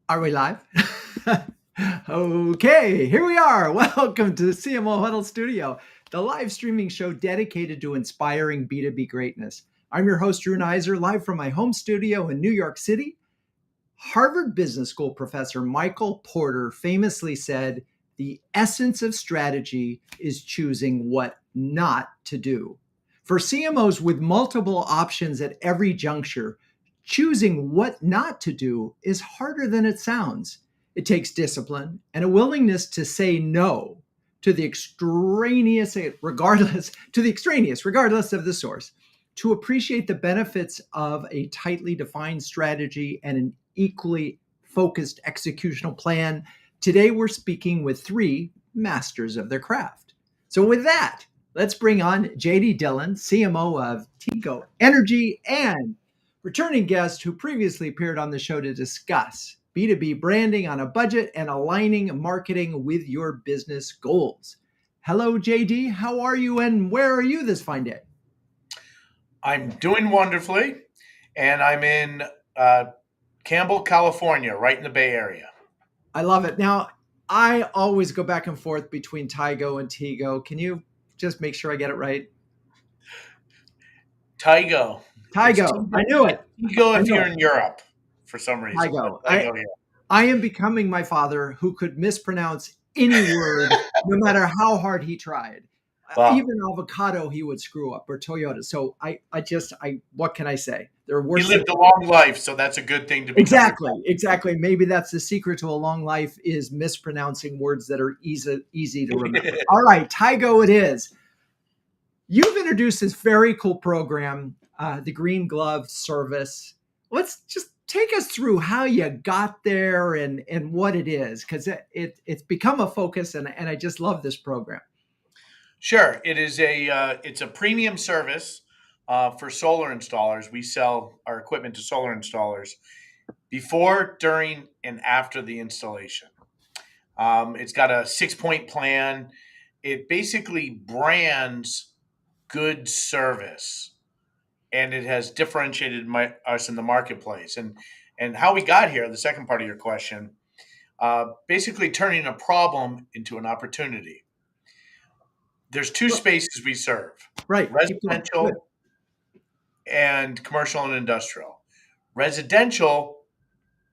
Are we live? Okay, here we are. Welcome to the CMO Huddles Studio, the live streaming show dedicated to inspiring B2B greatness. I'm your host, Drew Neiser, live from my home studio in New York City. Harvard Business School professor Michael Porter famously said, "The essence of strategy is choosing what not to do." For CMOs with multiple options at every juncture, choosing what not to do is harder than it sounds. It takes discipline and a willingness to say no to the extraneous, regardless of the source, to appreciate the benefits of a tightly defined strategy and an equally focused executional plan. Today, we're speaking with three masters of their craft. So with that, let's bring on JD Dillon, CMO of Tigo Energy, and returning guest who previously appeared on the show to discuss B2B branding on a budget and aligning marketing with your business goals. Hello, JD. How are you and where are you this fine day? I'm doing wonderfully, and I'm in Campbell, California, right in the Bay Area. I love it. Now, I always go back and forth between Tigo and Tigo. Can you just make sure I get it right? Tigo. It's Tigo. I knew it. Tigo I if knew you're it. in Europe for some reason. Tigo. But Tigo here. I am becoming my father who could mispronounce any word no matter how hard he tried. Well, Even avocado he would screw up or Toyota. So what can I say? There are he worse. lived a long life, so that's a good thing to be. Exactly. Maybe that's the secret to a long life is mispronouncing words that are easy to remember. All right, Tigo it is. You've introduced this very cool program, the Green Glove Service. Let's just take us through how you got there and what it is, because it's become a focus, and I just love this program. Sure, it's a premium service for solar installers. We sell our equipment to solar installers before, during, and after the installation. It's got a 6-point plan. It basically brands good service, and it has differentiated us in the marketplace. And how we got here, the second part of your question, basically turning a problem into an opportunity. There's two spaces we serve: Right. residential and commercial and industrial. Residential,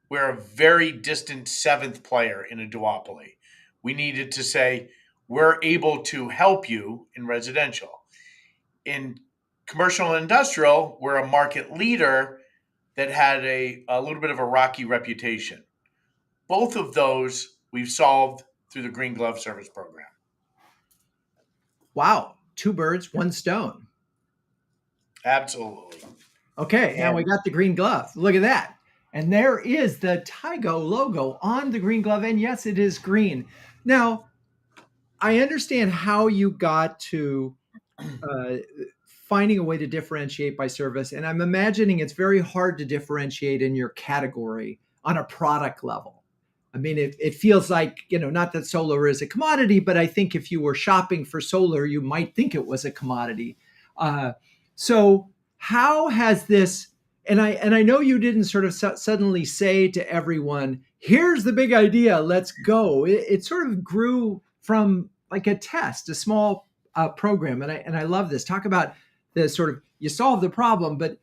we're a very distant seventh player in a duopoly. We needed to say, we're able to help you in residential. In commercial and industrial, we're a market leader that had a little bit of a rocky reputation. Both of those we've solved through the Green Glove Service program. Wow. Two birds, one stone. Absolutely. Okay, now we got the green glove. Look at that. And there is the Tigo logo on the green glove. And yes, it is green. Now, I understand how you got to finding a way to differentiate by service. And I'm imagining it's very hard to differentiate in your category on a product level. I mean, it feels like, not that solar is a commodity, but I think if you were shopping for solar, you might think it was a commodity. So how has this, and I know you didn't sort of suddenly say to everyone, here's the big idea, let's go. It sort of grew from like a test, a small program. And I love this. Talk about the sort of, you solve the problem, but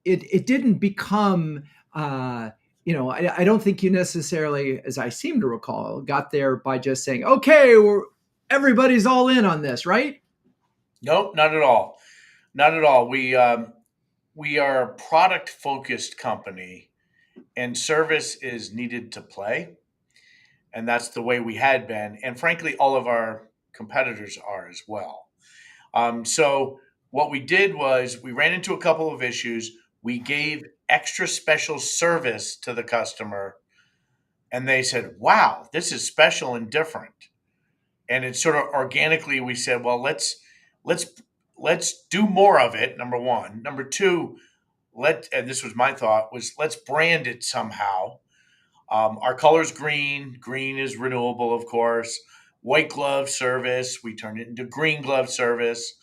it didn't become, I don't think you necessarily, as I seem to recall, got there by just saying, okay, everybody's all in on this, right? Nope, not at all. Not at all. We are a product-focused company, and service is needed to play. And that's the way we had been. And frankly, all of our competitors are as well. So what we did was we ran into a couple of issues. We gave extra special service to the customer, and they said, wow, this is special and different. And it's sort of organically, we said, well, let's do more of it. Number one. Number two, and this was my thought, was let's brand it somehow. Our color's green. Green is renewable, of course. White glove service. We turned it into green glove service.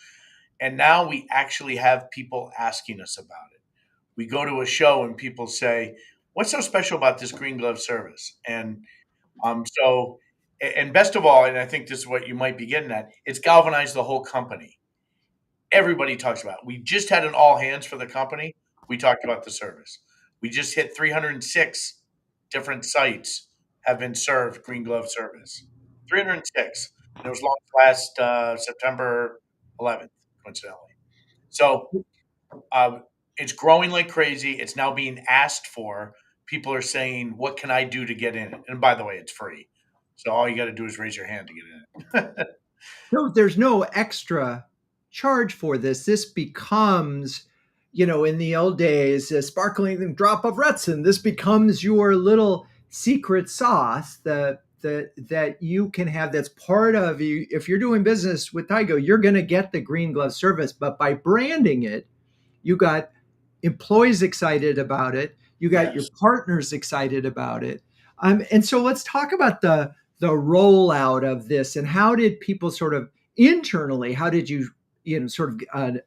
And now we actually have people asking us about it. We go to a show and people say, what's so special about this green glove service? So, and best of all, and I think this is what you might be getting at, it's galvanized the whole company. Everybody talks about it. We just had an all hands for the company. We talked about the service. We just hit 306 different sites have been served green glove service. 306. And it was launched last September 11th, coincidentally. So uh, it's growing like crazy. It's now being asked for. People are saying, "What can I do to get in it?" And by the way, it's free. So all you got to do is raise your hand to get in it. So there's no extra charge for this. This becomes, in the old days, a sparkling drop of Retsin. This becomes your little secret sauce that you can have. That's part of you. If you're doing business with Tigo, you're going to get the green glove service. But by branding it, you got employees excited about it. You got your Yes. partners excited about it. And so let's talk about the rollout of this and how did people sort of internally, how did you sort of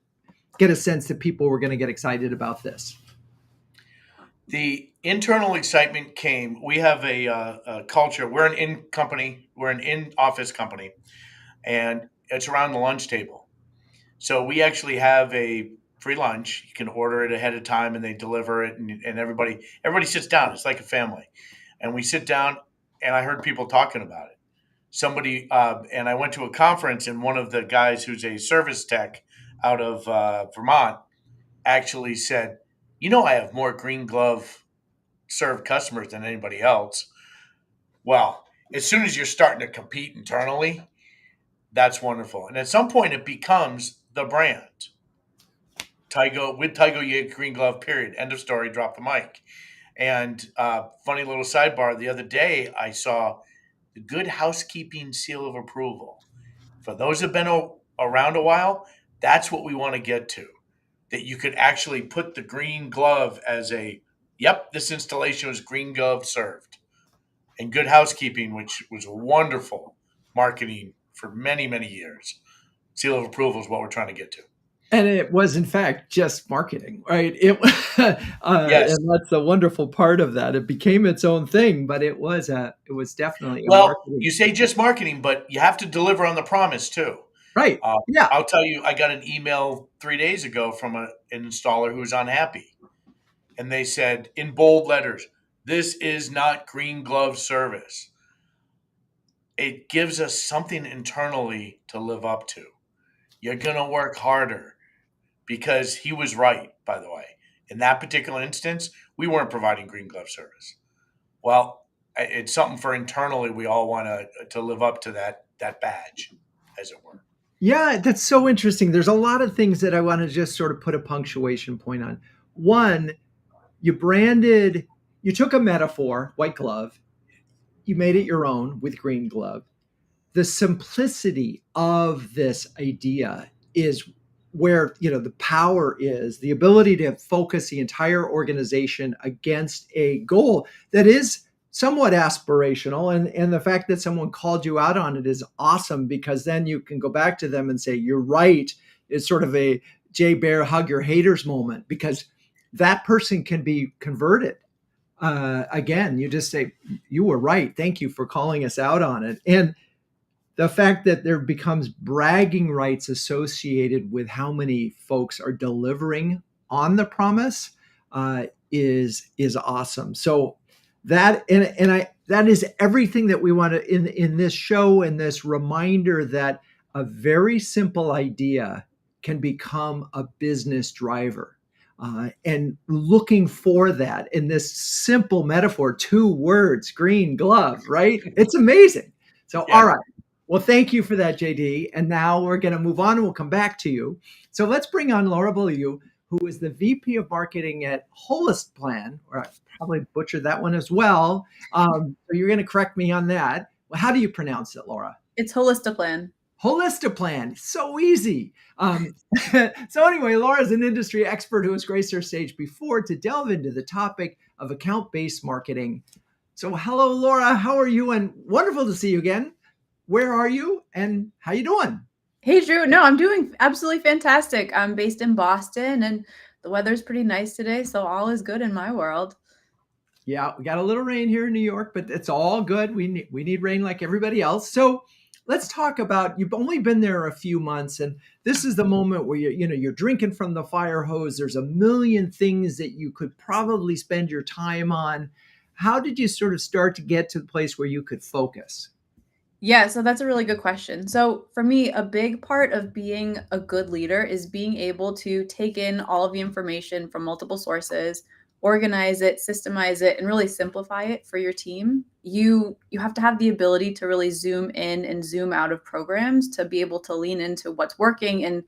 get a sense that people were going to get excited about this? The internal excitement came. We have a culture. We're an in company. We're an in office company, and it's around the lunch table. So we actually have a free lunch. You can order it ahead of time, and they deliver it, and everybody sits down. It's like a family, and we sit down. And I heard people talking about it. Somebody and I went to a conference, and one of the guys who's a service tech out of Vermont actually said, I have more green glove served customers than anybody else. Well, as soon as you're starting to compete internally, that's wonderful. And at some point, it becomes the brand. Tigo, you get green glove, period. End of story, drop the mic. And funny little sidebar, the other day, I saw the Good Housekeeping seal of approval. For those that have been around a while, that's what we want to get to. That you could actually put the green glove as yep, this installation was green glove served. And Good Housekeeping, which was wonderful marketing for many, many years. Seal of approval is what we're trying to get to. And it was, in fact, just marketing, right? Yes. And that's the wonderful part of that. It became its own thing, but it was definitely a Well, marketing. you say just marketing, but you have to deliver on the promise too. Right. Yeah. I'll tell you, I got an email 3 days ago from an installer who was unhappy. And they said in bold letters, this is not green glove service. It gives us something internally to live up to. You're going to work harder because he was right, by the way. In that particular instance, we weren't providing green glove service. Well, it's something for internally. We all want to live up to that badge, as it were. Yeah, that's so interesting. There's a lot of things that I want to just sort of put a punctuation point on. One, you took a metaphor, white glove, you made it your own with green glove. The simplicity of this idea is where the power is, the ability to focus the entire organization against a goal that is somewhat aspirational, and the fact that someone called you out on it is awesome, because then you can go back to them and say you're right. It's sort of a Jay Bear hug your haters moment, because that person can be converted. Again, you just say, you were right, thank you for calling us out on it. And the fact that there becomes bragging rights associated with how many folks are delivering on the promise is awesome. So that that is everything that we want to in this show, and this reminder that a very simple idea can become a business driver. And looking for that in this simple metaphor, 2 words, green glove, right? It's amazing. So, Yeah. all right. Well, thank you for that, JD. And now we're going to move on and we'll come back to you. So let's bring on Laura Beaulieu, who is the VP of Marketing at Holistiplan, or I probably butchered that one as well. So you're going to correct me on that. Well, how do you pronounce it, Laura? It's Holistiplan. Holistiplan, so easy. So anyway, Laura's an industry expert who has graced our stage before to delve into the topic of account-based marketing. So hello, Laura, how are you? And wonderful to see you again. Where are you and how you doing? Hey, Drew. No, I'm doing absolutely fantastic. I'm based in Boston and the weather's pretty nice today, so all is good in my world. Yeah, we got a little rain here in New York, but it's all good. We need rain like everybody else. So let's talk about, you've only been there a few months, and this is the moment where you're drinking from the fire hose. There's a million things that you could probably spend your time on. How did you sort of start to get to the place where you could focus? Yeah, so that's a really good question. So for me, a big part of being a good leader is being able to take in all of the information from multiple sources, organize it, systemize it, and really simplify it for your team. You have to have the ability to really zoom in and zoom out of programs to be able to lean into what's working and,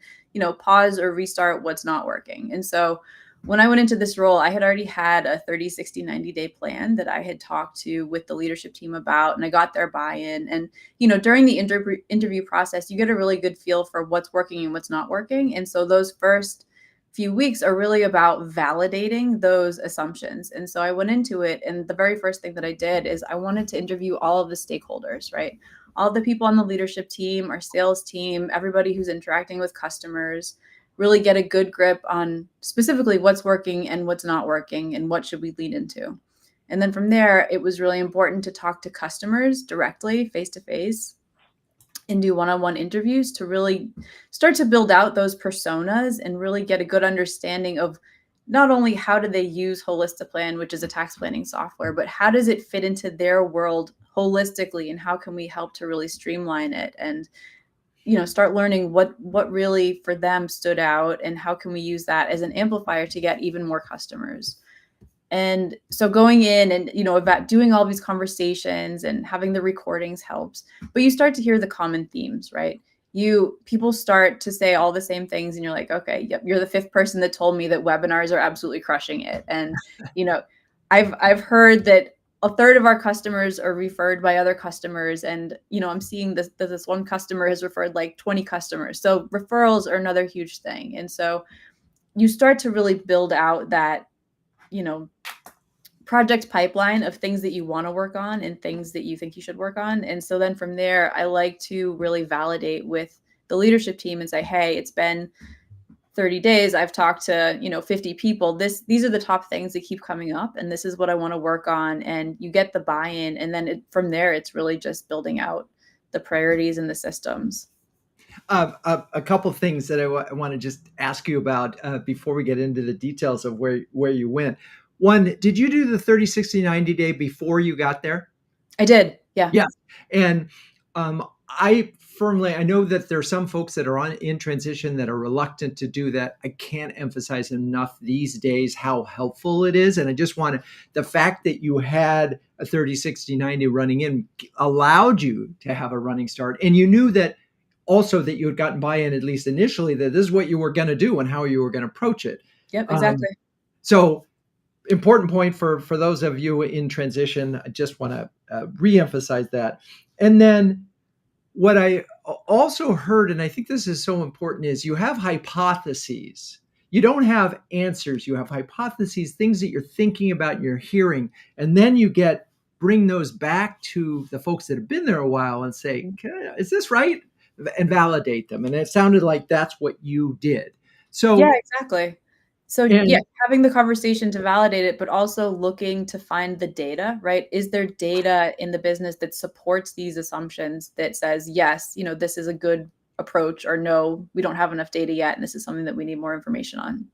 pause or restart what's not working. And so when I went into this role, I had already had a 30, 60, 90-day plan that I had talked to with the leadership team about, and I got their buy-in. And during the interview process, you get a really good feel for what's working and what's not working. And so those first few weeks are really about validating those assumptions. And so I went into it, and the very first thing that I did is I wanted to interview all of the stakeholders, right? All the people on the leadership team, our sales team, everybody who's interacting with customers, really get a good grip on specifically what's working and what's not working and what should we lean into. And then from there, it was really important to talk to customers directly, face to face, and do one-on-one interviews to really start to build out those personas and really get a good understanding of not only how do they use Holistiplan, which is a tax planning software, but how does it fit into their world holistically, and how can we help to really streamline it and start learning what really for them stood out and how can we use that as an amplifier to get even more customers. And so going in and, about doing all these conversations and having the recordings helps, but you start to hear the common themes, right? People start to say all the same things and you're like, okay, yep, you're the fifth person that told me that webinars are absolutely crushing it. And, I've heard that a third of our customers are referred by other customers. And, I'm seeing this one customer has referred like 20 customers. So referrals are another huge thing. And so you start to really build out that, project pipeline of things that you want to work on and things that you think you should work on. And so then from there, I like to really validate with the leadership team and say, hey, it's been 30 days. I've talked to, 50 people. These are the top things that keep coming up. And this is what I want to work on. And you get the buy-in. And then from there, it's really just building out the priorities and the systems. A couple things that I want to just ask you about before we get into the details of where you went. One, did you do the 30, 60, 90 day before you got there? I did. Yeah. Yeah. And I know that there are some folks that are in transition that are reluctant to do that. I can't emphasize enough these days how helpful it is. And I just the fact that you had a 30, 60, 90 running in allowed you to have a running start. And you knew that also that you had gotten buy-in, at least initially, that this is what you were going to do and how you were going to approach it. Yep, exactly. So important point for those of you in transition. I just want to reemphasize that. And then what I also heard, and I think this is so important, is you have hypotheses. You don't have answers. You have hypotheses, things that you're thinking about and you're hearing. And then you bring those back to the folks that have been there a while and say, okay, is this right? And validate them. And it sounded like that's what you did. So yeah, exactly. So having the conversation to validate it, but also looking to find the data, right? Is there data in the business that supports these assumptions that says, yes, this is a good approach, or no, we don't have enough data yet, and this is something that we need more information on.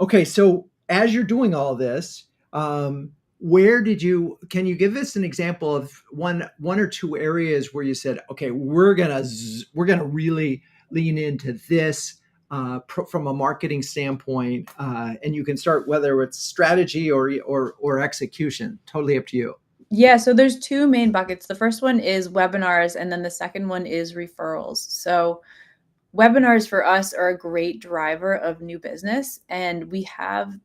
Okay, so as you're doing all this, can you give us an example of one or two areas where you said, okay, we're gonna really lean into this from a marketing standpoint, and you can start whether it's strategy or execution. Totally up to you. Yeah, so there's two main buckets. The first one is webinars, and then the second one is referrals. So webinars for us are a great driver of new business, and we have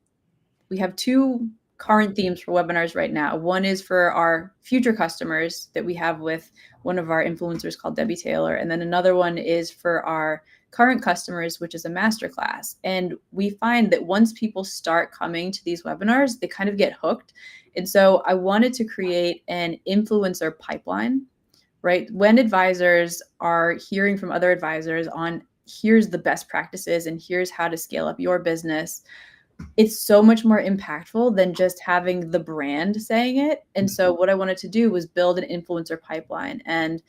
two current themes for webinars right now. One is for our future customers that we have with one of our influencers called Debbie Taylor, and then another one is for our current customers, which is a masterclass. And we find that once people start coming to these webinars, they kind of get hooked. And so I wanted to create an influencer pipeline, right? When advisors are hearing from other advisors on here's the best practices and here's how to scale up your business, it's so much more impactful than just having the brand saying it. And so what I wanted to do was build an influencer pipeline. And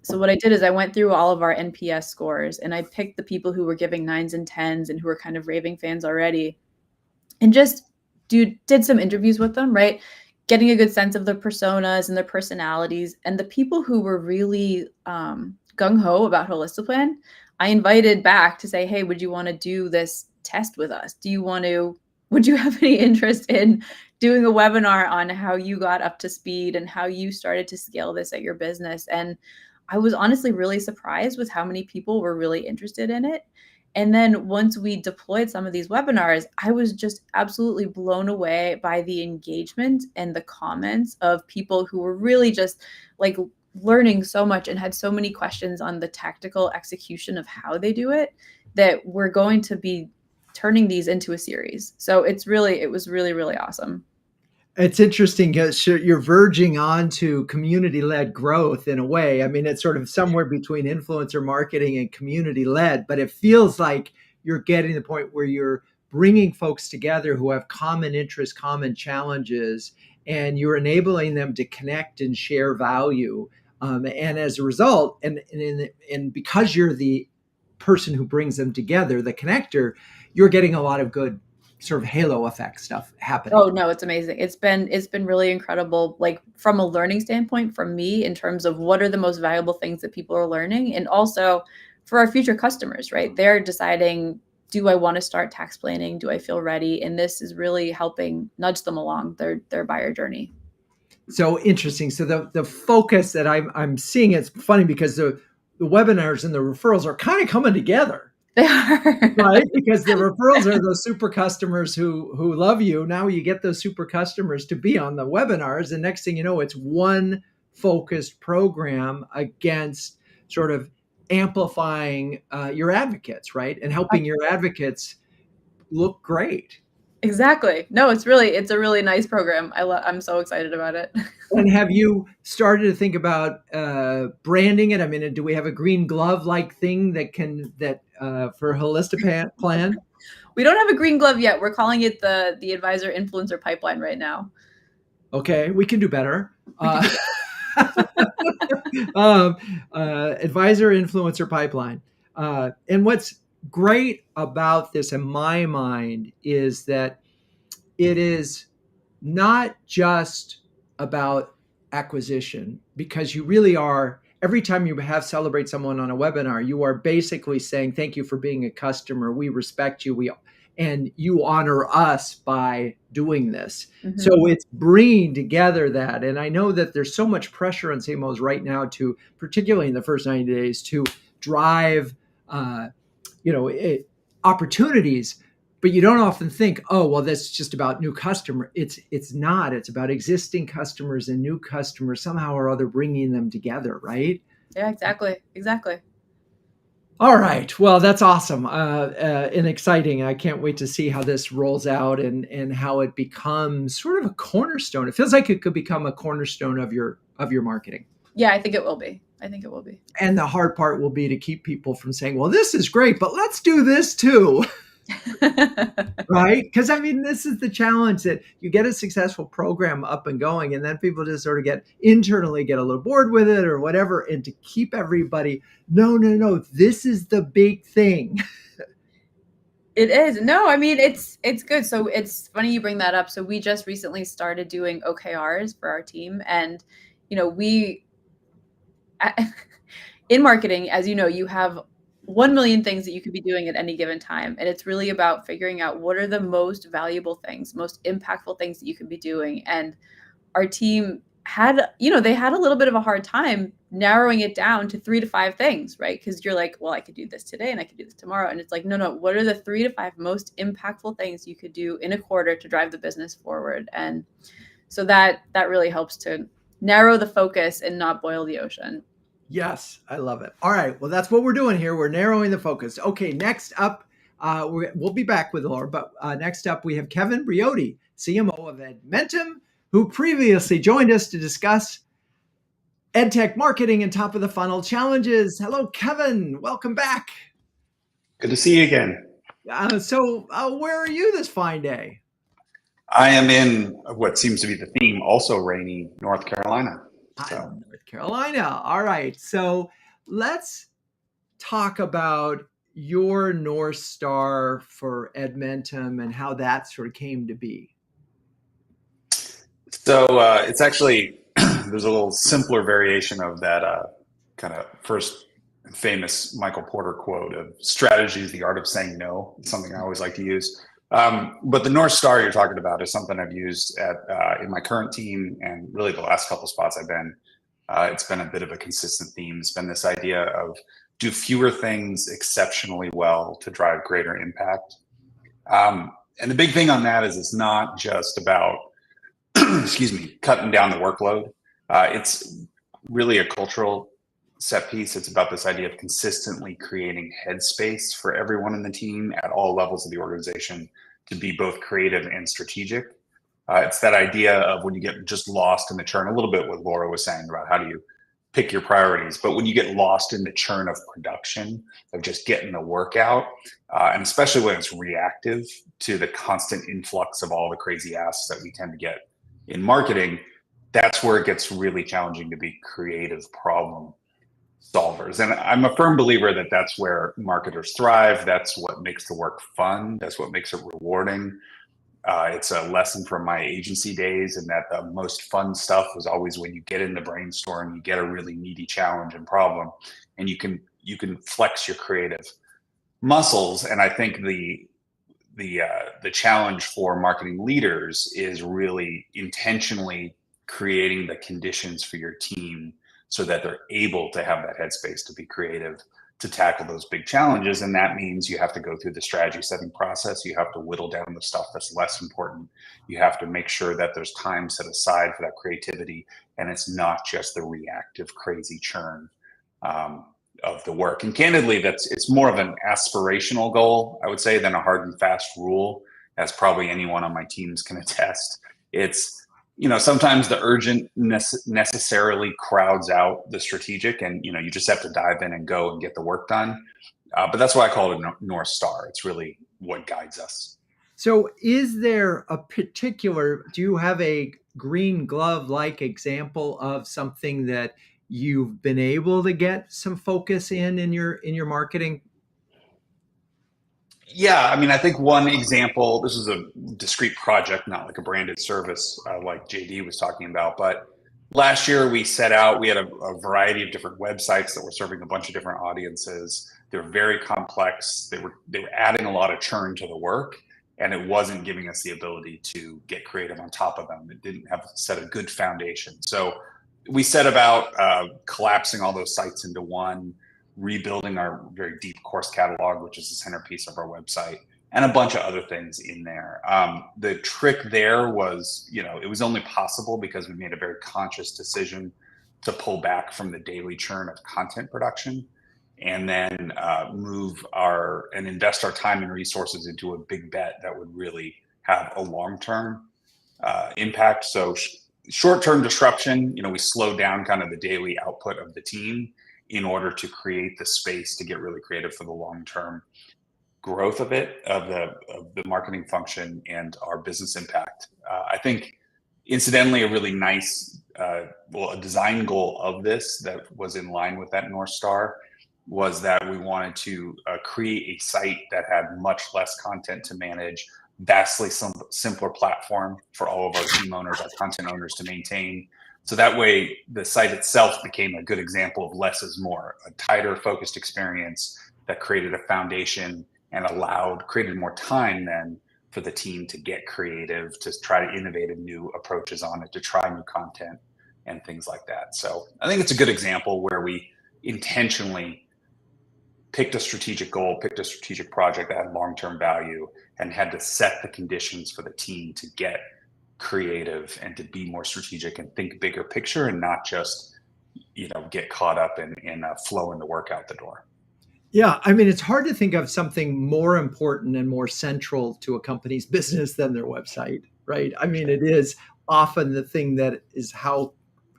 so what I did is I went through all of our NPS scores and I picked the people who were giving 9s and 10s and who were kind of raving fans already, and just did some interviews with them, right? Getting a good sense of their personas and their personalities. And the people who were really gung-ho about Holistiplan, I invited back to say, hey, would you want to do this test with us? Would you have any interest in doing a webinar on how you got up to speed and how you started to scale this at your business? And I was honestly really surprised with how many people were really interested in it. And then once we deployed some of these webinars, I was just absolutely blown away by the engagement and the comments of people who were really just like learning so much and had so many questions on the tactical execution of how they do it, that we're going to be turning these into a series. So it was really, really awesome. It's interesting because you're verging on to community-led growth in a way. I mean, it's sort of somewhere between influencer marketing and community-led, but it feels like you're getting to the point where you're bringing folks together who have common interests, common challenges, and you're enabling them to connect and share value. And as a result, and because you're the person who brings them together, the connector, you're getting a lot of good sort of halo effect stuff happening. Oh no, it's amazing. It's been really incredible, like from a learning standpoint for me, in terms of what are the most valuable things that people are learning, and also for our future customers, right? They're deciding, do I want to start tax planning? Do I feel ready? And this is really helping nudge them along their buyer journey. So interesting. So the focus that I'm seeing, it's funny because the webinars and the referrals are kind of coming together. They are. Right? Because the referrals are those super customers who love you. Now you get those super customers to be on the webinars. And next thing you know, it's one focused program against sort of amplifying your advocates, right? And helping your advocates look great. Exactly. No, it's a really nice program. I'm so excited about it. And have you started to think about branding it? I mean, do we have a green glove like thing that for Holistiplan? We don't have a green glove yet. We're calling it the advisor influencer pipeline right now. Okay, we can do better. Advisor influencer pipeline. And what's great about this in my mind is that it is not just about acquisition, because you really are, every time you have celebrate someone on a webinar, you are basically saying, thank you for being a customer. We respect you. And you honor us by doing this. Mm-hmm. So it's bringing together that. And I know that there's so much pressure on CMOs right now to, particularly in the first 90 days, to drive, opportunities. But you don't often think, oh, well, that's just about new customer. It's not. It's about existing customers and new customers, somehow or other bringing them together, right? Yeah, exactly. All right. Well, that's awesome and exciting. I can't wait to see how this rolls out and how it becomes sort of a cornerstone. It feels like it could become a cornerstone of your marketing. Yeah, I think it will be. And the hard part will be to keep people from saying, well, this is great, but let's do this too. Right? Because I mean, this is the challenge, that you get a successful program up and going, and then people just sort of internally get a little bored with it or whatever. And to keep everybody, no, this is the big thing. It is. No, I mean, it's good. So it's funny you bring that up. So we just recently started doing OKRs for our team. And, in marketing, as you know, you have 1 million things that you could be doing at any given time. And it's really about figuring out what are the most valuable things, most impactful things that you could be doing. And our team had, they had a little bit of a hard time narrowing it down to 3 to 5 things, right? Because you're like, well, I could do this today and I could do this tomorrow. And it's like, no, what are the 3 to 5 most impactful things you could do in a quarter to drive the business forward? And so that really helps to narrow the focus and not boil the ocean. Yes, I love it. All right. Well, that's what we're doing here. We're narrowing the focus. Okay, next up, we'll be back with Laura, but next up we have Kevin Briody, CMO of Edmentum, who previously joined us to discuss EdTech marketing and top of the funnel challenges. Hello, Kevin. Welcome back. Good to see you again. Where are you this fine day? I am in what seems to be the theme, also rainy North Carolina. So, North Carolina. All right. So let's talk about your North Star for Edmentum and how that sort of came to be. it's actually, there's a little simpler variation of that kind of first famous Michael Porter quote of strategy is the art of saying no. It's something I always like to use. But the North Star you're talking about is something I've used in my current team, and really the last couple spots I've been. It's been a bit of a consistent theme. It's been this idea of do fewer things exceptionally well to drive greater impact. And the big thing on that is it's not just about, excuse me, cutting down the workload. It's really a cultural set piece. It's about this idea of consistently creating headspace for everyone in the team at all levels of the organization to be both creative and strategic. It's that idea of when you get just lost in the churn, a little bit what Laura was saying about how do you pick your priorities, but when you get lost in the churn of production, of just getting the work out, and especially when it's reactive to the constant influx of all the crazy asks that we tend to get in marketing, that's where it gets really challenging to be creative problem solvers. And I'm a firm believer that that's where marketers thrive. That's what makes the work fun. That's what makes it rewarding. It's a lesson from my agency days, and that the most fun stuff was always when you get in the brainstorm, you get a really meaty challenge and problem, and you can flex your creative muscles. And I think the challenge for marketing leaders is really intentionally creating the conditions for your team so that they're able to have that headspace to be creative, to tackle those big challenges. And that means you have to go through the strategy setting process. You have to whittle down the stuff that's less important. You have to make sure that there's time set aside for that creativity, and it's not just the reactive, crazy churn of the work. And candidly, it's more of an aspirational goal, I would say, than a hard and fast rule, as probably anyone on my teams can attest. It's, sometimes the urgent necessarily crowds out the strategic, and you just have to dive in and go and get the work done. But that's why I call it a North Star. It's really what guides us. So is there do you have a green glove like example of something that you've been able to get some focus in your marketing? Yeah, I mean, I think one example, this is a discrete project, not like a branded service like JD was talking about, but last year we set out, we had a variety of different websites that were serving a bunch of different audiences. They were very complex. They were adding a lot of churn to the work, and it wasn't giving us the ability to get creative on top of them. It didn't have set a good foundation. So we set about collapsing all those sites into one, rebuilding our very deep course catalog, which is the centerpiece of our website, and a bunch of other things in there. The trick there was, it was only possible because we made a very conscious decision to pull back from the daily churn of content production, and then invest our time and resources into a big bet that would really have a long-term impact. So short-term disruption, we slowed down kind of the daily output of the team in order to create the space to get really creative for the long-term growth of the marketing function and our business impact. I think, incidentally, a really nice, a design goal of this that was in line with that North Star was that we wanted to create a site that had much less content to manage, vastly simpler platform for all of our team owners, our content owners to maintain. So that way, the site itself became a good example of less is more, a tighter, focused experience that created a foundation and created more time then for the team to get creative, to try to innovate new approaches on it, to try new content and things like that. So I think it's a good example where we intentionally picked a strategic goal, picked a strategic project that had long-term value, and had to set the conditions for the team to get creative and to be more strategic and think bigger picture, and not just get caught up in flowing the work out the door. Yeah, I mean, it's hard to think of something more important and more central to a company's business than their website, right? I mean, it is often the thing that is how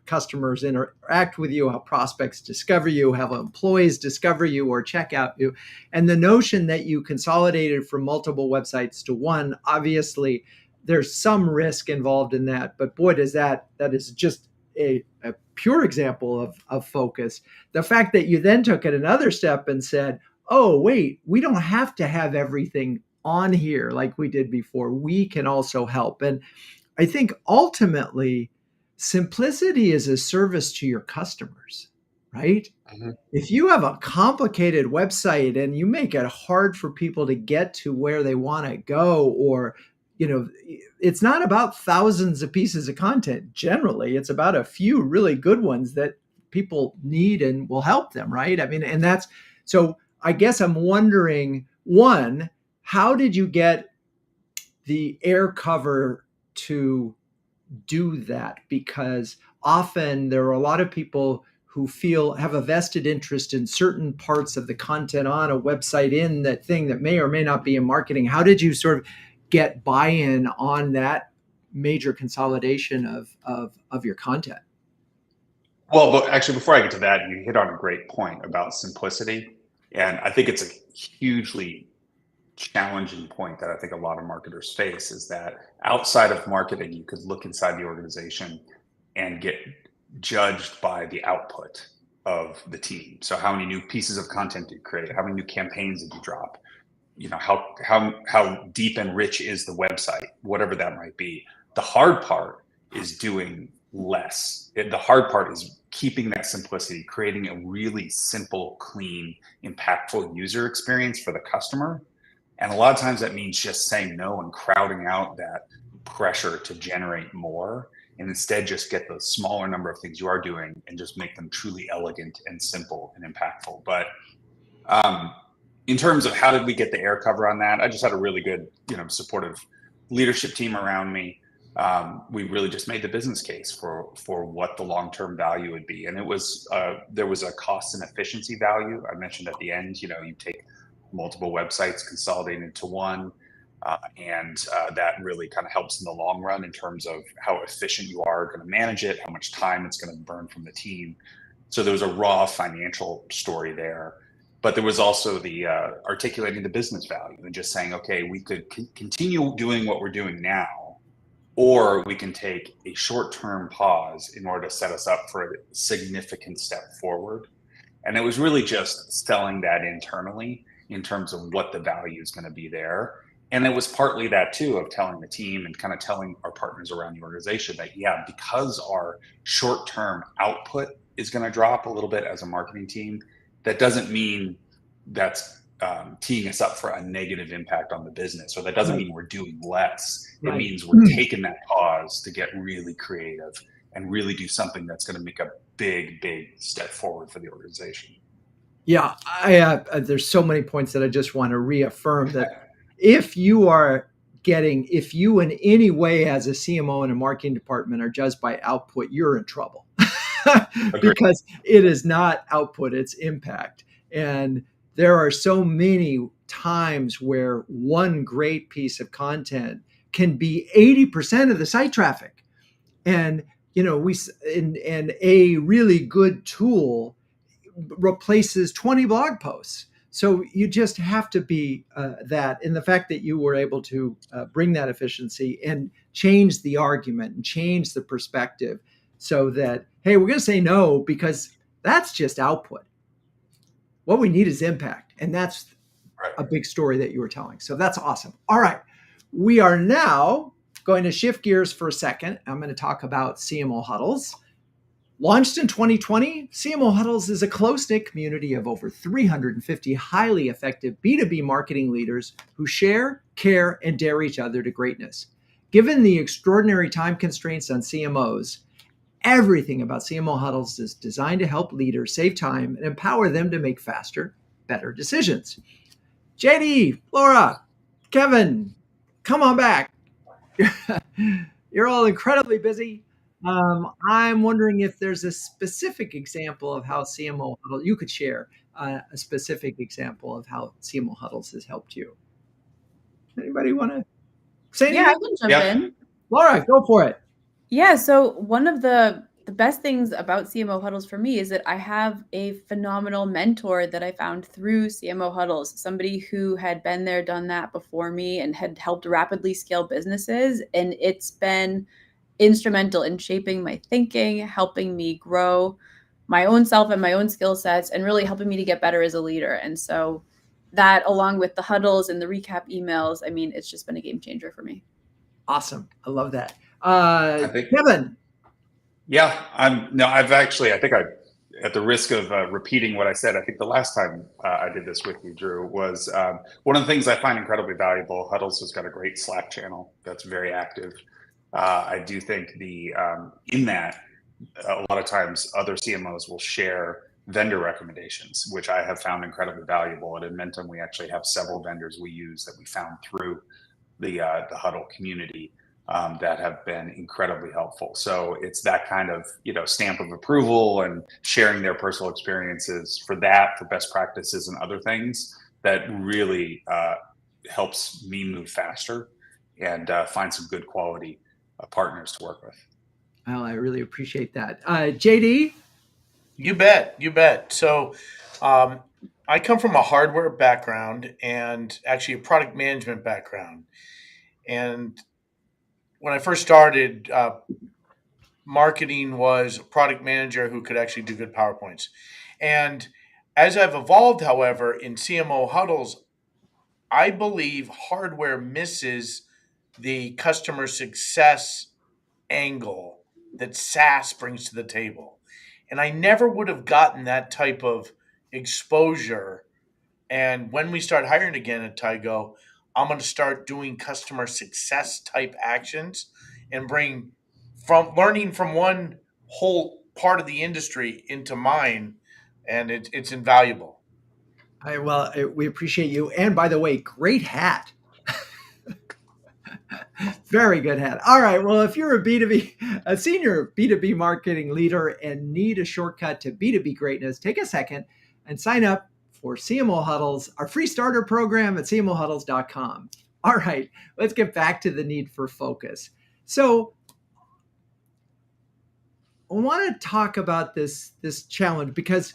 customers interact with you, how prospects discover you, how employees discover you or check out you. And the notion that you consolidated from multiple websites to one, obviously there's some risk involved in that, but boy, that is just a pure example of focus. The fact that you then took it another step and said, oh, wait, we don't have to have everything on here like we did before. We can also help. And I think ultimately, simplicity is a service to your customers, right? Mm-hmm. If you have a complicated website and you make it hard for people to get to where they want to go, or it's not about thousands of pieces of content. Generally, it's about a few really good ones that people need and will help them, right? I mean, and that's so. I guess I'm wondering, one, how did you get the air cover to do that? Because often there are a lot of people who have a vested interest in certain parts of the content on a website, in that thing that may or may not be in marketing. How did you sort of get buy-in on that major consolidation of your content? Well, but actually, before I get to that, you hit on a great point about simplicity. And I think it's a hugely challenging point that I think a lot of marketers face, is that outside of marketing, you could look inside the organization and get judged by the output of the team. So how many new pieces of content did you create? How many new campaigns did you drop? How deep and rich is the website? Whatever that might be. The hard part is doing less. The hard part is keeping that simplicity, creating a really simple, clean, impactful user experience for the customer. And a lot of times that means just saying no and crowding out that pressure to generate more, and instead just get the smaller number of things you are doing and just make them truly elegant and simple and impactful. But in terms of how did we get the air cover on that, I just had a really good, supportive leadership team around me. We really just made the business case for what the long-term value would be. And it was, there was a cost and efficiency value. I mentioned at the end, you take multiple websites, consolidate into one. And that really kind of helps in the long run in terms of how efficient you are going to manage it, how much time it's going to burn from the team. So there was a raw financial story there. But there was also the articulating the business value and just saying, okay, we could continue doing what we're doing now, or we can take a short-term pause in order to set us up for a significant step forward. And it was really just selling that internally in terms of what the value is going to be there. And it was partly that too, of telling the team and kind of telling our partners around the organization that, yeah, because our short-term output is going to drop a little bit as a marketing team, that doesn't mean that's teeing us up for a negative impact on the business. So that doesn't mean we're doing less. It means we're taking that pause to get really creative and really do something that's going to make a big, big step forward for the organization. Yeah, there's so many points that I just want to reaffirm that if you in any way as a CMO in a marketing department are judged by output, you're in trouble. Because it is not output, it's impact. And there are so many times where one great piece of content can be 80% of the site traffic. And and a really good tool replaces 20 blog posts. So you just have to be that. And the fact that you were able to bring that efficiency and change the argument and change the perspective so that, hey, we're going to say no because that's just output. What we need is impact. And that's a big story that you were telling. So that's awesome. All right. We are now going to shift gears for a second. I'm going to talk about CMO Huddles. Launched in 2020, CMO Huddles is a close-knit community of over 350 highly effective B2B marketing leaders who share, care, and dare each other to greatness. Given the extraordinary time constraints on CMOs, everything about CMO Huddles is designed to help leaders save time and empower them to make faster, better decisions. JD, Laura, Kevin, come on back. You're all incredibly busy. I'm wondering if there's a specific example of how CMO Huddles, you could share a specific example of how CMO Huddles has helped you. Anybody want to say anything? Yeah, I can jump in. Laura, go for it. Yeah, so one of the the best things about CMO Huddles for me is that I have a phenomenal mentor that I found through CMO Huddles, somebody who had been there, done that before me and had helped rapidly scale businesses. And it's been instrumental in shaping my thinking, helping me grow my own self and my own skill sets, and really helping me to get better as a leader. And so that, along with the huddles and the recap emails, I mean, it's just been a game changer for me. Awesome. I love that. I think, Kevin. Yeah, I think at the risk of repeating what I said, I think the last time I did this with you, Drew, was one of the things I find incredibly valuable. Huddles has got a great Slack channel that's very active. I do think in that, a lot of times other CMOs will share vendor recommendations, which I have found incredibly valuable. At Edmentum, we actually have several vendors we use that we found through the Huddle community that have been incredibly helpful. So it's that kind of stamp of approval and sharing their personal experiences for best practices and other things that really helps me move faster and find some good quality partners to work with. Well, I really appreciate that. JD? You bet. So I come from a hardware background and actually a product management background. And when I first started, marketing was a product manager who could actually do good PowerPoints. And as I've evolved, however, in CMO Huddles, I believe hardware misses the customer success angle that SaaS brings to the table. And I never would have gotten that type of exposure. And when we start hiring again at Tigo, I'm going to start doing customer success type actions and bring from learning from one whole part of the industry into mine. And it's invaluable. We appreciate you. And by the way, great hat. Very good hat. All right. Well, if you're a senior B2B marketing leader and need a shortcut to B2B greatness, take a second and sign up for CMO Huddles, our free starter program at cmohuddles.com. All right. Let's get back to the need for focus. So I want to talk about this challenge because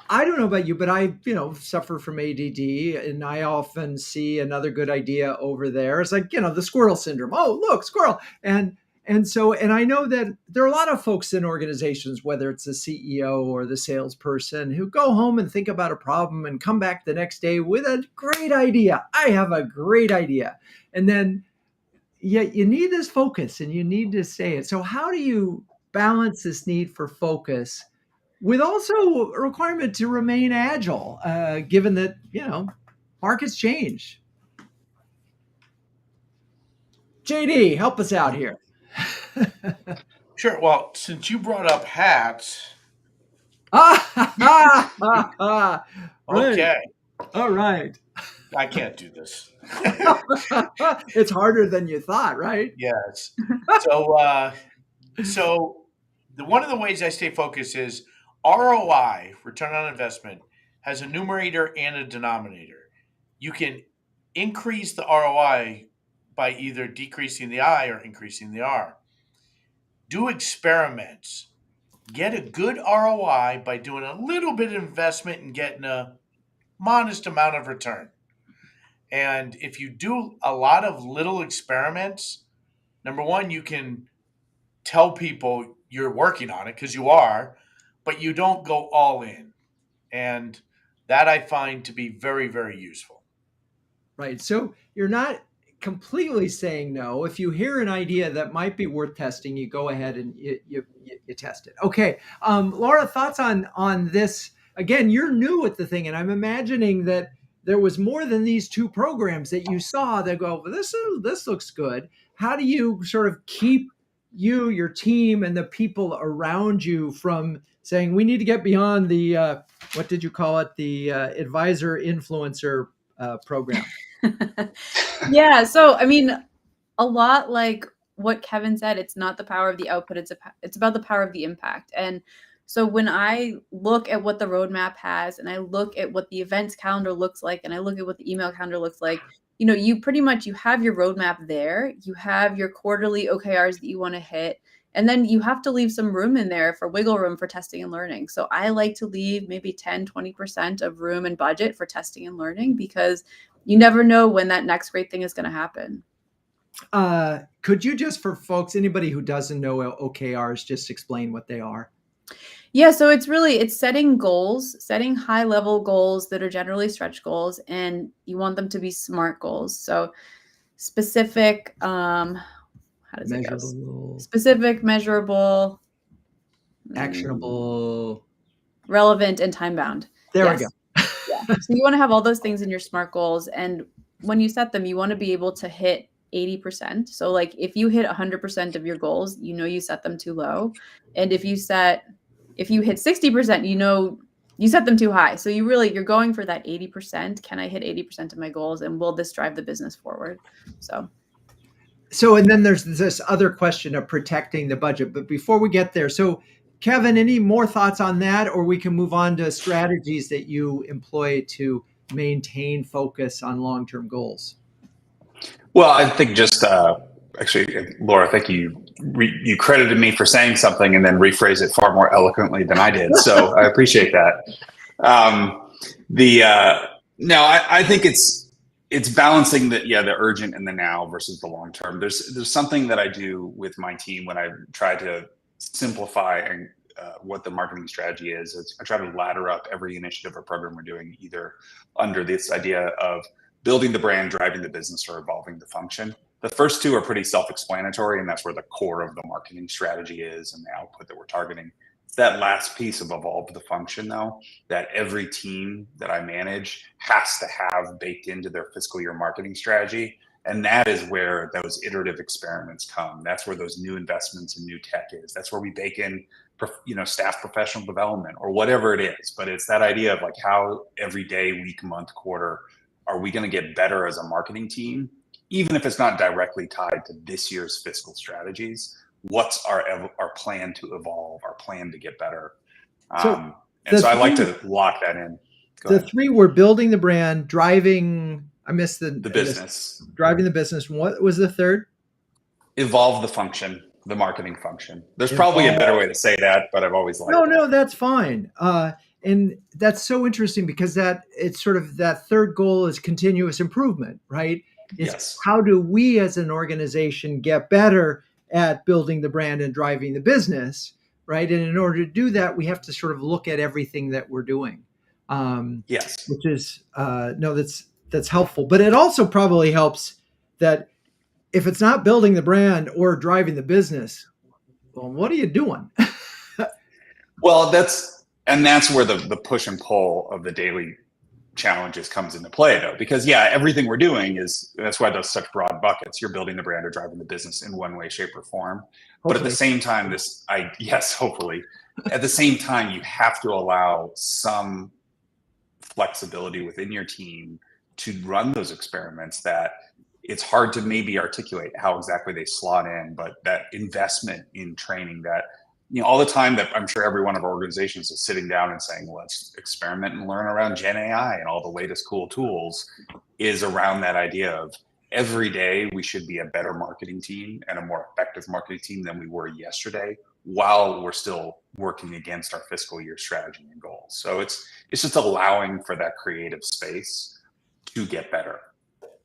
I don't know about you, but I, suffer from ADD, and I often see another good idea over there. It's like, the squirrel syndrome. Oh, look, squirrel. And I know that there are a lot of folks in organizations, whether it's the CEO or the salesperson, who go home and think about a problem and come back the next day with a great idea. I have a great idea. And then you need this focus and you need to say it. So how do you balance this need for focus with also a requirement to remain agile, given that, markets change? JD, help us out here. Sure. Well, since you brought up hats. Okay. All right. I can't do this. It's harder than you thought, right? Yes. So one of the ways I stay focused is ROI, return on investment, has a numerator and a denominator. You can increase the ROI by either decreasing the I or increasing the R. Do experiments. Get a good ROI by doing a little bit of investment and getting a modest amount of return. And if you do a lot of little experiments, number one, you can tell people you're working on it because you are, but you don't go all in. And that I find to be very, very useful. Right. So you're not completely saying no. If you hear an idea that might be worth testing, you go ahead and you test it. Okay. Laura, thoughts on this? Again, you're new at the thing, and I'm imagining that there was more than these two programs that you saw that go, well, this looks good. How do you sort of keep your team, and the people around you from saying, we need to get beyond the, what did you call it? The advisor influencer program. Yeah. So, I mean, a lot like what Kevin said, it's not the power of the output. It's about the power of the impact. And so when I look at what the roadmap has, and I look at what the events calendar looks like, and I look at what the email calendar looks like, you pretty much, you have your roadmap there. You have your quarterly OKRs that you want to hit. And then you have to leave some room in there for wiggle room for testing and learning. So I like to leave maybe 10-20% of room and budget for testing and learning, because you never know when that next great thing is going to happen. Could you just, for folks, anybody who doesn't know OKRs, just explain what they are? Yeah, so it's setting goals, setting high level goals that are generally stretch goals, and you want them to be SMART goals. So specific, how does it go? Measurable, Specific, measurable, actionable, relevant, and time bound. There we go. Yeah. So you want to have all those things in your SMART goals, and when you set them, you want to be able to hit 80%. So like if you hit 100% of your goals, you know you set them too low, and if you hit 60%, you know you set them too high. So you're going for that 80%. Can I hit 80% of my goals, and will this drive the business forward? So and then there's this other question of protecting the budget. But before we get there, so Kevin, any more thoughts on that, or we can move on to strategies that you employ to maintain focus on long-term goals? Well, I think just actually, Laura, I think you credited me for saying something and then rephrased it far more eloquently than I did. So I appreciate that. I think it's balancing the urgent and the now versus the long term. There's something that I do with my team when I try to simplify and what the marketing strategy is. I try to ladder up every initiative or program we're doing, either under this idea of building the brand, driving the business, or evolving the function. The first two are pretty self-explanatory, and that's where the core of the marketing strategy is and the output that we're targeting. It's that last piece of evolve the function, though, that every team that I manage has to have baked into their fiscal year marketing strategy. And that is where those iterative experiments come. That's where those new investments in new tech is. That's where we bake in, staff professional development or whatever it is. But it's that idea of like how every day, week, month, quarter, are we going to get better as a marketing team, even if it's not directly tied to this year's fiscal strategies? What's our plan to evolve, our plan to get better? So I like to lock that in. The three were building the brand, driving. I missed the business. Driving the business. What was the third? Evolve the function, the marketing function. There's probably a better way to say that, but I've always liked that. No, that's fine. And that's so interesting because it's sort of that third goal is continuous improvement, right? Yes. How do we as an organization get better at building the brand and driving the business, right? And in order to do that, we have to sort of look at everything that we're doing. Yes. Which is, that's helpful. But it also probably helps that if it's not building the brand or driving the business, well, what are you doing? Well, that's where the push and pull of the daily challenges comes into play, though, because everything we're doing that's why those such broad buckets. You're building the brand or driving the business in one way, shape, or form. Hopefully. But at the same time, hopefully, at the same time, you have to allow some flexibility within your team to run those experiments that it's hard to maybe articulate how exactly they slot in, but that investment in training that, all the time that I'm sure every one of our organizations is sitting down and saying, let's experiment and learn around Gen AI and all the latest cool tools, is around that idea of every day we should be a better marketing team and a more effective marketing team than we were yesterday, while we're still working against our fiscal year strategy and goals. So it's just allowing for that creative space to get better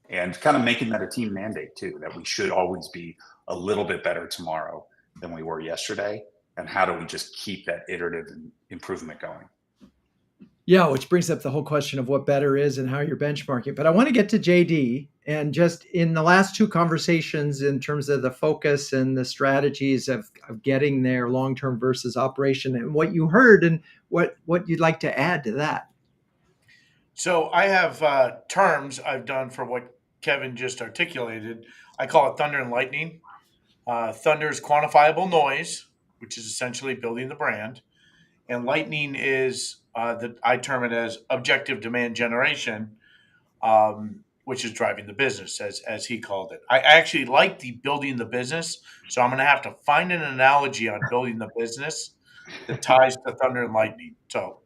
and kind of making that a team mandate too, that we should always be a little bit better tomorrow than we were yesterday. And how do we just keep that iterative improvement going? Yeah, which brings up the whole question of what better is and how you're benchmarking. But I want to get to JD, and just in the last two conversations in terms of the focus and the strategies of getting there long-term versus operation, and what you heard and what you'd like to add to that. So I have terms I've done for what Kevin just articulated. I call it thunder and lightning. Thunder is quantifiable noise, which is essentially building the brand. And lightning is I term it as objective demand generation, which is driving the business, as he called it. I actually like the building the business, so I'm going to have to find an analogy on building the business that ties to thunder and lightning. So,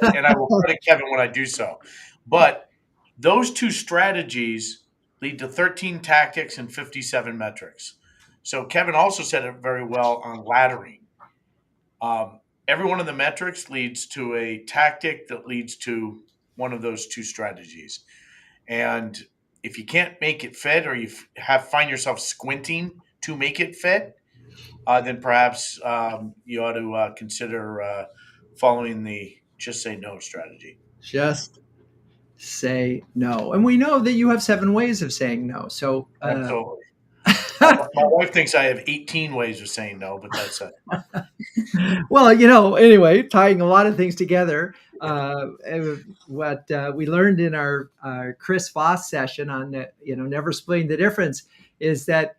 and I will credit Kevin when I do so. But those two strategies lead to 13 tactics and 57 metrics. So Kevin also said it very well on laddering. Every one of the metrics leads to a tactic that leads to one of those two strategies. And if you can't make it fit, or you find yourself squinting to make it fit, then perhaps you ought to consider following the just say no strategy. Just say no. And we know that you have 7 ways of saying no. So, Absolutely. My wife thinks I have 18 ways of saying no, but that's it. well, anyway, tying a lot of things together. What we learned in our Chris Voss session on, never splitting the difference is that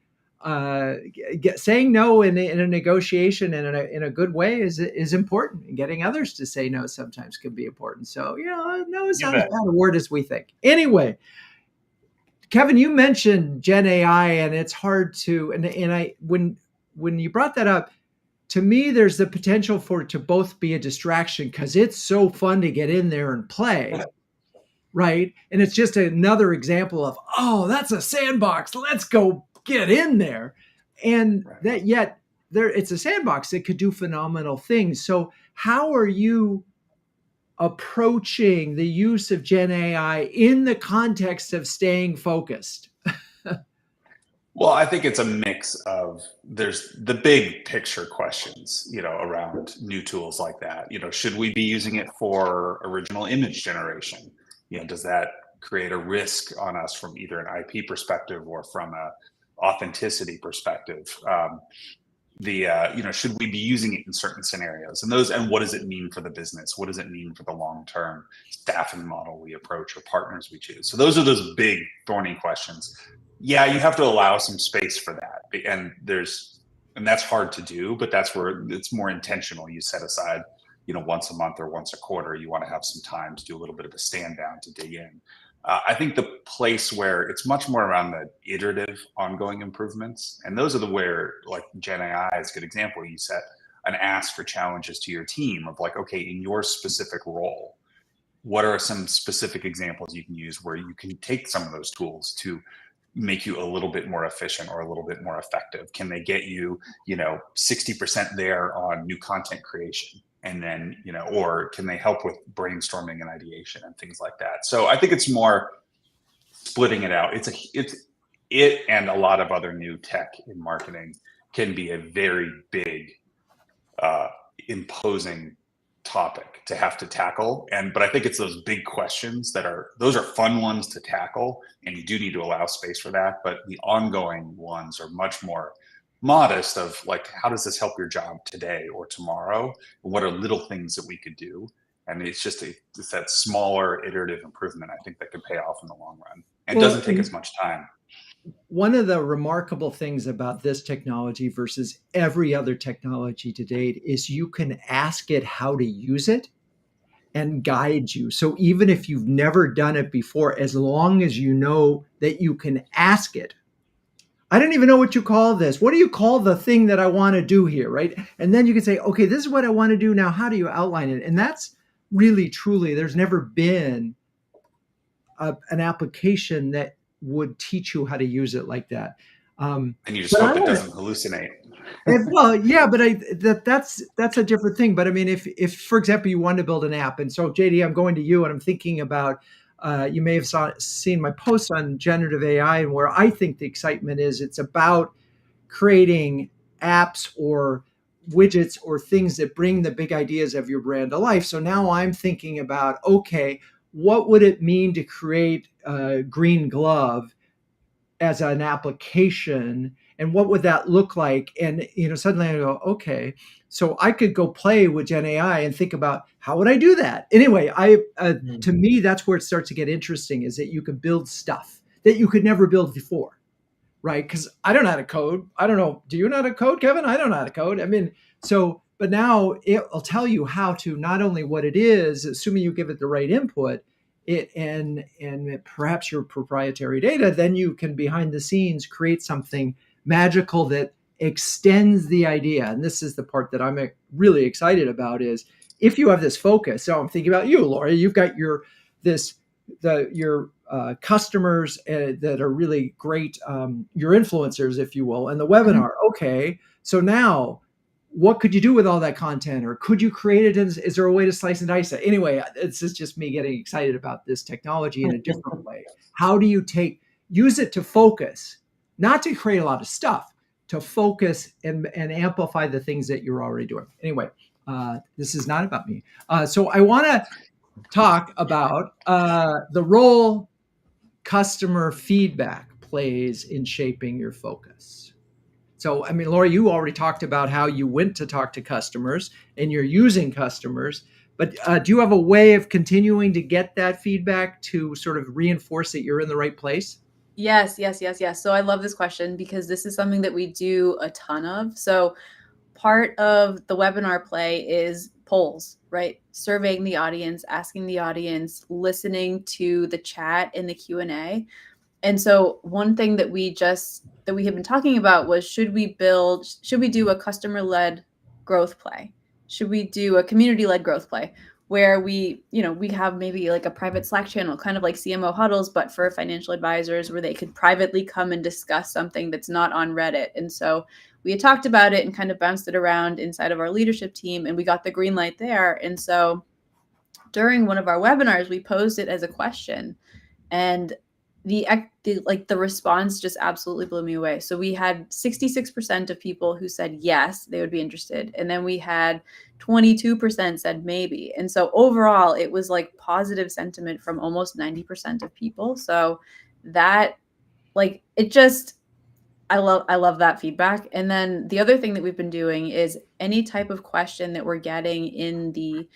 saying no in a negotiation and in a good way is important. And getting others to say no sometimes can be important. So, no is not as bad a word as we think. Anyway, Kevin, you mentioned Gen AI, and it's hard to, when you brought that up, to me, there's the potential for it to both be a distraction because it's so fun to get in there and play, right? And it's just another example of, oh, that's a sandbox. Let's go get in there. And that yet it's a sandbox that could do phenomenal things. So how are you approaching the use of Gen AI in the context of staying focused? Well, I think it's a mix of, there's the big picture questions, around new tools like that. Should we be using it for original image generation? Does that create a risk on us from either an IP perspective or from a authenticity perspective? Should we be using it in certain scenarios? And what does it mean for the business? What does it mean for the long-term staffing model we approach or partners we choose? So those are those big thorny questions. Yeah, you have to allow some space for that. And that's hard to do, but that's where it's more intentional. You set aside, once a month or once a quarter, you want to have some time to do a little bit of a stand down to dig in. I think the place where it's much more around the iterative ongoing improvements. And those are where, like Gen AI is a good example. You set an ask for challenges to your team of like, okay, in your specific role, what are some specific examples you can use where you can take some of those tools to make you a little bit more efficient or a little bit more effective? Can they get you, 60% there on new content creation? And then, or can they help with brainstorming and ideation and things like that? So I think it's more splitting it out. It and a lot of other new tech in marketing can be a very big, imposing topic to have to tackle. But I think it's those big questions those are fun ones to tackle, and you do need to allow space for that. But the ongoing ones are much more modest of like, how does this help your job today or tomorrow? What are little things that we could do? And it's just it's that smaller iterative improvement, I think, that can pay off in the long run. And doesn't take as much time. One of the remarkable things about this technology versus every other technology to date is you can ask it how to use it and guide you. So even if you've never done it before, as long as you know that you can ask it, I don't even know what you call this. What do you call the thing that I want to do here, right? And then you can say, okay, this is what I want to do now. How do you outline it? And that's really, truly, there's never been an application that would teach you how to use it like that. And you just hope it doesn't hallucinate. Well, yeah, but that's a different thing. But I mean, if for example, you want to build an app, and so JD, I'm going to you, and I'm thinking about, you may have seen my posts on generative AI, and where I think the excitement is, it's about creating apps or widgets or things that bring the big ideas of your brand to life. So now I'm thinking about, okay, what would it mean to create a green glove as an application, and what would that look like? And suddenly I go, okay, so I could go play with Gen AI and think about, how would I do that? Anyway, to me, that's where it starts to get interesting, is that you can build stuff that you could never build before, right? Because I don't know how to code. I don't know. Do you know how to code, Kevin? I don't know how to code. I mean, but now it'll tell you how to, not only what it is, assuming you give it the right input, and perhaps your proprietary data, then you can behind the scenes create something magical that extends the idea. And this is the part that I'm really excited about, is if you have this focus. So I'm thinking about you, Laura. You've got your customers that are really great, your influencers, if you will, and the webinar. Okay, so now what could you do with all that content, or could you create it? Is there a way to slice and dice it? Anyway, this is just me getting excited about this technology in a different way. How do you use it to focus, not to create a lot of stuff, to focus and amplify the things that you're already doing? Anyway, this is not about me. So I want to talk about the role customer feedback plays in shaping your focus. So, I mean, Laura, you already talked about how you went to talk to customers and you're using customers, but do you have a way of continuing to get that feedback to sort of reinforce that you're in the right place? Yes. So I love this question because this is something that we do a ton of. So part of the webinar play is polls, right? Surveying the audience, asking the audience, listening to the chat in the Q&A. And so one thing that we have been talking about was, should we do a customer-led growth play? Should we do a community-led growth play where we have maybe like a private Slack channel, kind of like CMO Huddles, but for financial advisors, where they could privately come and discuss something that's not on Reddit. And so we had talked about it and kind of bounced it around inside of our leadership team, and we got the green light there. And so during one of our webinars, we posed it as a question, and the response just absolutely blew me away. So we had 66% of people who said yes, they would be interested. And then we had 22% said maybe. And so overall, it was like positive sentiment from almost 90% of people. So that, like, it just, I love that feedback. And then the other thing that we've been doing is any type of question that we're getting in the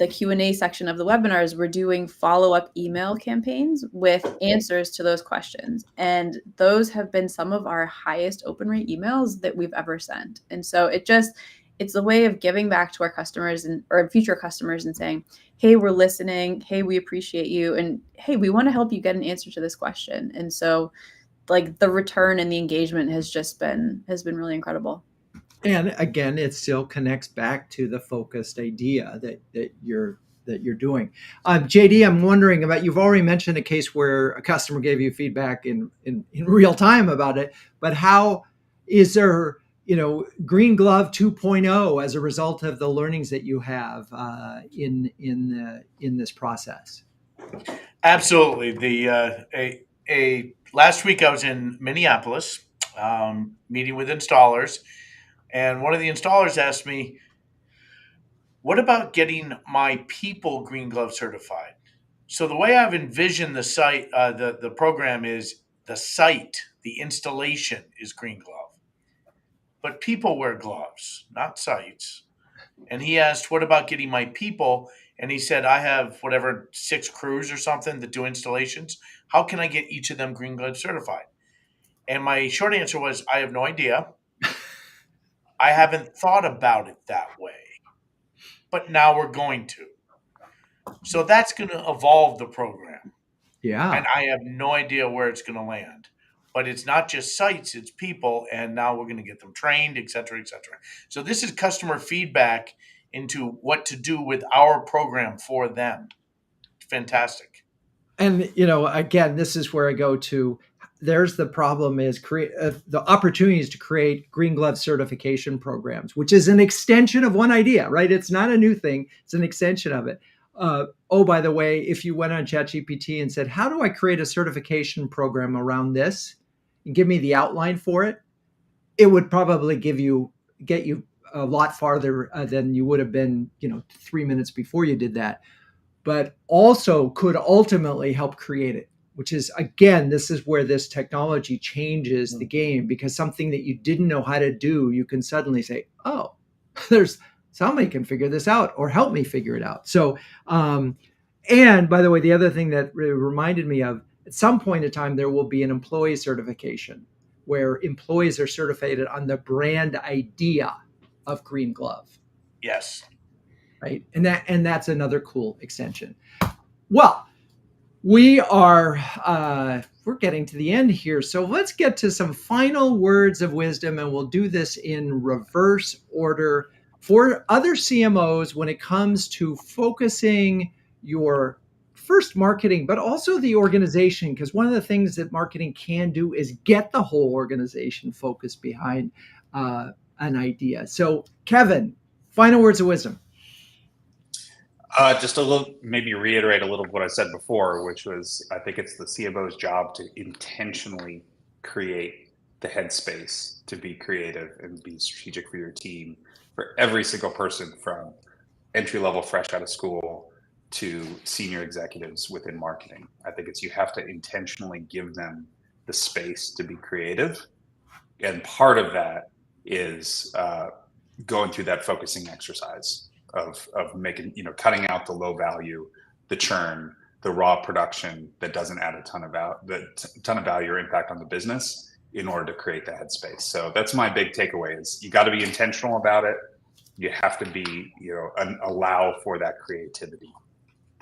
Q&A section of the webinars, we're doing follow-up email campaigns with answers to those questions. And those have been some of our highest open rate emails that we've ever sent. And so it's a way of giving back to our customers or future customers and saying, hey, we're listening. Hey, we appreciate you. And hey, we want to help you get an answer to this question. And so like the return and the engagement has been really incredible. And again, it still connects back to the focused idea that you're doing. JD, I'm wondering about, you've already mentioned a case where a customer gave you feedback in real time about it, but how is there, Green Glove 2.0 as a result of the learnings that you have in this process? Absolutely. Last week I was in Minneapolis, meeting with installers, and one of the installers asked me, what about getting my people Green Glove certified? So the way I've envisioned the site, the program is the site, the installation is Green Glove, but people wear gloves, not sites. And he asked, what about getting my people? And he said, I have 6 crews or something that do installations. How can I get each of them Green Glove certified? And my short answer was, I have no idea. I haven't thought about it that way, but now we're going to. So that's going to evolve the program. Yeah. And I have no idea where it's going to land. But it's not just sites, it's people. And now we're going to get them trained, et cetera, et cetera. So this is customer feedback into what to do with our program for them. Fantastic. And, again, this is where I go to, there's the problem is the opportunities to create Green Glove certification programs, which is an extension of one idea, right? It's not a new thing. It's an extension of it. By the way, if you went on ChatGPT and said, how do I create a certification program around this, and give me the outline for it, it would probably get you a lot farther than you would have been, 3 minutes before you did that, but also could ultimately help create it, which is, again, this is where this technology changes the game, because something that you didn't know how to do, you can suddenly say, oh, there's somebody can figure this out or help me figure it out. So, and by the way, the other thing that really reminded me of, at some point in time, there will be an employee certification where employees are certified on the brand idea of Green Glove. Yes. Right. And that's another cool extension. Well, we're getting to the end here. So let's get to some final words of wisdom, and we'll do this in reverse order for other CMOs when it comes to focusing your first marketing, but also the organization, because one of the things that marketing can do is get the whole organization focused behind an idea. So, Kevin, final words of wisdom. Just a little, maybe reiterate a little of what I said before, which was, I think it's the CMO's job to intentionally create the headspace to be creative and be strategic for your team, for every single person from entry level, fresh out of school, to senior executives within marketing. I think you have to intentionally give them the space to be creative. And part of that is going through that focusing exercise of making, cutting out the low value, the churn, the raw production that doesn't add a ton of value or impact on the business in order to create the headspace. So that's my big takeaway is you got to be intentional about it. You have to be, allow for that creativity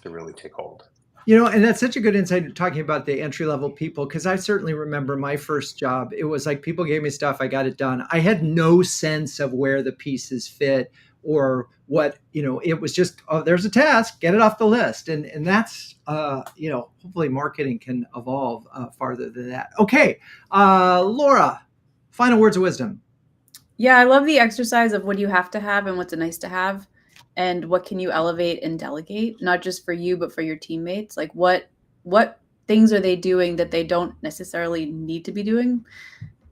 to really take hold. And that's such a good insight talking about the entry-level people, because I certainly remember my first job. It was like people gave me stuff, I got it done. I had no sense of where the pieces fit or what, it was just, oh, there's a task, get it off the list. And that's, hopefully marketing can evolve farther than that. Okay, Laura, final words of wisdom. Yeah, I love the exercise of what do you have to have and what's a nice to have. And what can you elevate and delegate, not just for you, but for your teammates? Like what things are they doing that they don't necessarily need to be doing,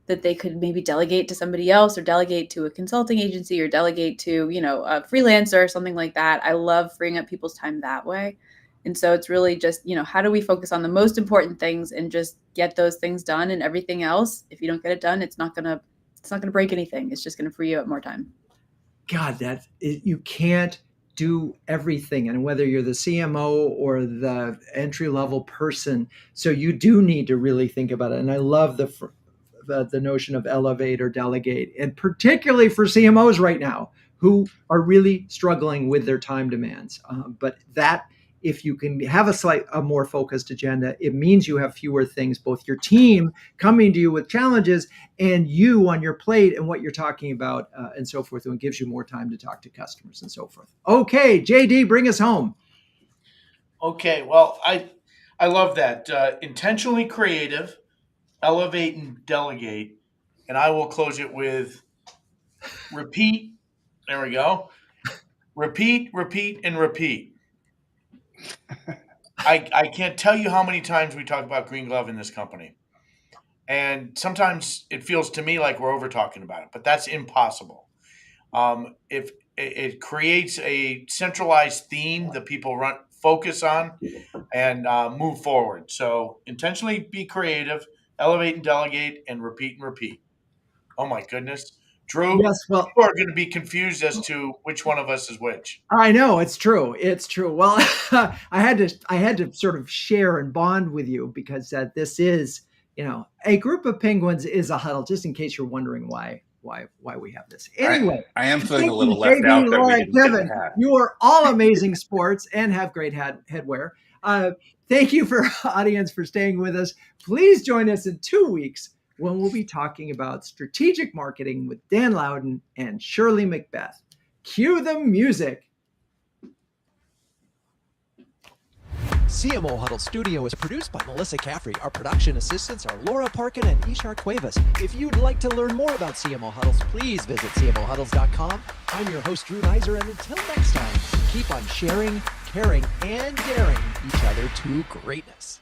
that they could maybe delegate to somebody else or delegate to a consulting agency or delegate to, a freelancer or something like that. I love freeing up people's time that way. And so it's really just, how do we focus on the most important things and just get those things done, and everything else, if you don't get it done, it's not going to break anything. It's just going to free you up more time. God, you can't do everything, and whether you're the CMO or the entry-level person, so you do need to really think about it. And I love the notion of elevate or delegate, and particularly for CMOs right now who are really struggling with their time demands. But that, if you can have a more focused agenda, it means you have fewer things, both your team coming to you with challenges and you on your plate and what you're talking about and so forth. And it gives you more time to talk to customers and so forth. Okay, JD, bring us home. Okay, well, I love that. Intentionally creative, elevate and delegate. And I will close it with repeat. There we go. Repeat, and repeat. I can't tell you how many times we talk about Green Glove in this company. And sometimes it feels to me like we're over talking about it, but that's impossible. If it creates a centralized theme that people focus on and move forward. So intentionally be creative, elevate and delegate, and repeat. Oh my goodness. Drew, yes, well, people are going to be confused as to which one of us is which. I know, it's true. Well, I had to sort of share and bond with you because this is, a group of penguins is a huddle, just in case you're wondering why we have this. Anyway, I am feeling a little left out that we didn't Kevin, get the hat. You are all amazing sports and have great headwear. Thank you for audience for staying with us. Please join us in 2 weeks when we'll be talking about strategic marketing with Dan Loudon and Shirley Macbeth. Cue the music. CMO Huddles Studio is produced by Melissa Caffrey. Our production assistants are Laura Parkin and Ishar Cuevas. If you'd like to learn more about CMO Huddles, please visit cmohuddles.com. I'm your host, Drew Neiser, and until next time, keep on sharing, caring, and daring each other to greatness.